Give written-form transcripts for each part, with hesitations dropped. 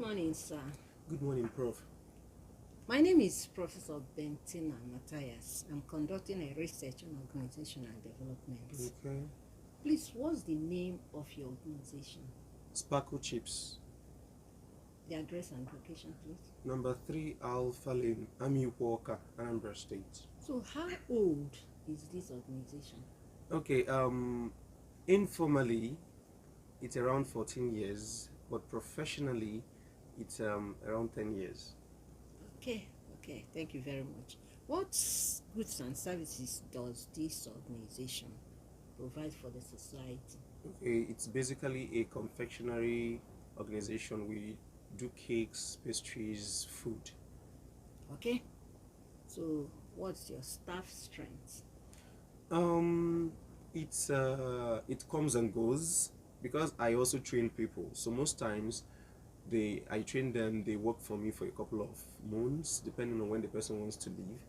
morning, sir. Good morning, Prof. My name is Professor Bentina Matthias. I'm conducting a research on organizational development. Okay. Please, what's the name of your organization? Sparkle Chips. The address and location, please. Number 3 Alpha Lane, Ami Walker, Anambra State. So, how old is this organization? Okay, informally, it's around 14 years, but professionally, it's around 10 years. Okay, thank you very much. What goods and services does this organization provide for the society? Okay, it's basically a confectionery organization. We do cakes, pastries, food. Okay, so what's your staff strength? It comes and goes because I also train people. So most times I train them, they work for me for a couple of months depending on when the person wants to leave.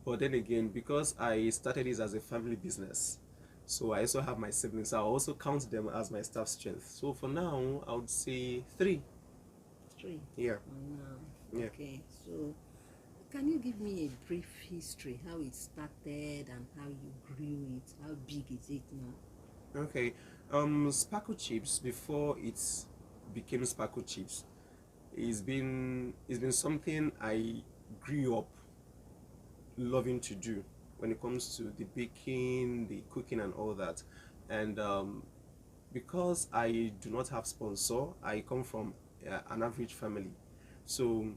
But then again, because I started this as a family business, so I also have my siblings, so I also count them as my staff strength. So for now, I would say 3. 3. Yeah. Yeah. Okay, so can you give me a brief history, how it started and how you grew it? How big is it now? Okay. Sparkle Chips, before it became Sparkle Chips, it's been something I grew up loving to do when it comes to the baking, the cooking and all that. And because I do not have sponsor, I come from an average family, so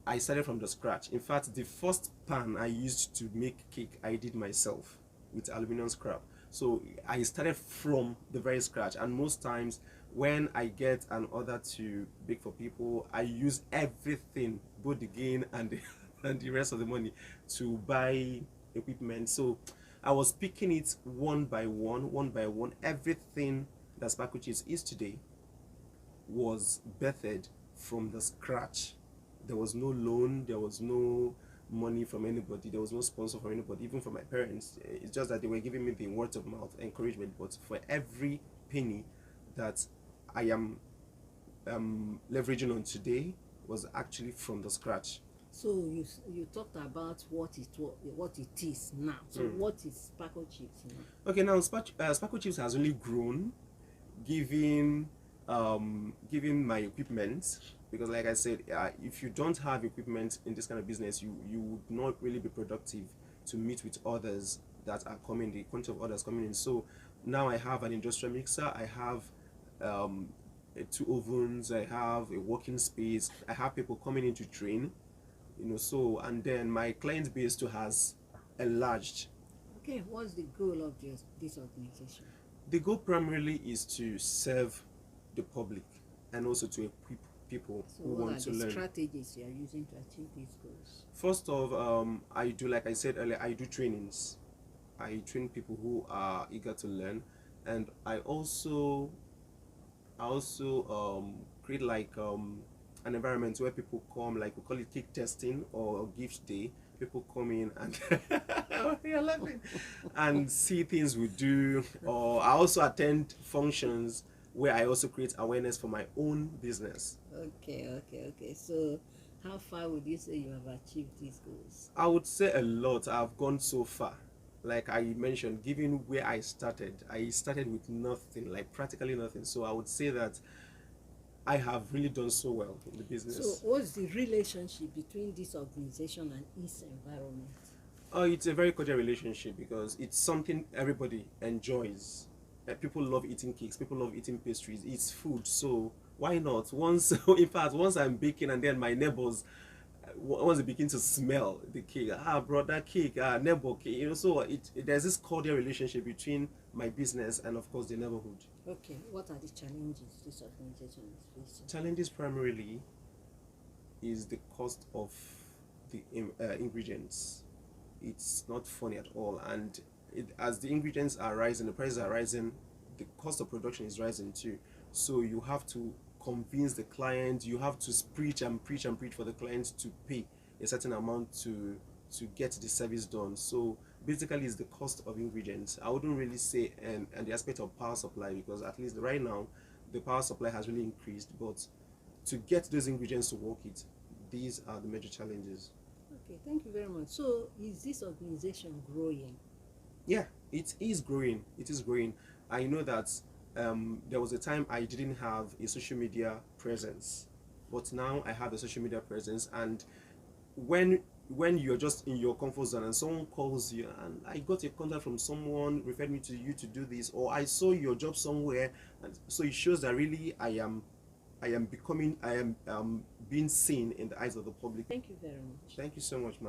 I started from the scratch. In fact, the first pan I used to make cake I did myself with aluminum scrap. So I started from the very scratch, and most times when I get an order to bake for people, I use everything, both the gain and and the rest of the money, to buy equipment. So I was picking it one by one. Everything that Sparkle Chips is today was birthed from the scratch. There was no loan, there was no money from anybody, there was no sponsor from anybody, even from my parents. It's just that they were giving me the word of mouth encouragement. But for every penny that I am leveraging on today was actually from the scratch. So you talked about what it is now. So what is Sparkle Chips now? Okay, now Sparkle Chips has only grown, given my equipment, because like I said, if you don't have equipment in this kind of business, you would not really be productive to meet with others that are coming, the quantity of others coming in. So now I have an industrial mixer, I have 2 ovens, I have a working space, I have people coming in to train, so, and then my client base too has enlarged. Okay, what's the goal of this organization? The goal primarily is to serve the public and also to equip people who want to learn. What are the strategies you are using to achieve these goals? First off, I do, like I said earlier, I do trainings. I train people who are eager to learn, and I also create like an environment where people come, like we call it cake testing or gift day. People come in and you're laughing, and see things we do. Or I also attend functions where I also create awareness for my own business. Okay. So how far would you say you have achieved these goals? I would say a lot. I've gone so far. Like I mentioned, given where I started with nothing, like practically nothing. So I would say that I have really done so well in the business. So what's the relationship between this organization and its environment? It's a very cordial relationship because it's something everybody enjoys. People love eating cakes, people love eating pastries, it's food, so why not? Once I'm baking and then my neighbors, once they begin to smell the cake, brother cake, neighbor cake, so there's this cordial relationship between my business and of course the neighborhood. Okay, what are the challenges this organization is facing? Challenges primarily is the cost of the ingredients. It's not funny at all, and as the ingredients are rising, the prices are rising, the cost of production is rising too. So you have to convince the client, you have to preach for the client to pay a certain amount to get the service done. So basically it's the cost of ingredients. I wouldn't really say and the aspect of power supply, because at least right now the power supply has really increased, but to get those ingredients to work it, these are the major challenges. Okay, thank you very much. So, is this organization growing? Yeah, it is growing. It is growing. I know that there was a time I didn't have a social media presence, but now I have a social media presence. And when you're just in your comfort zone and someone calls you and I got a contact from someone referred me to you to do this, or I saw your job somewhere, and so it shows that really I am being seen in the eyes of the public. Thank you very much. Thank you so much, ma'am.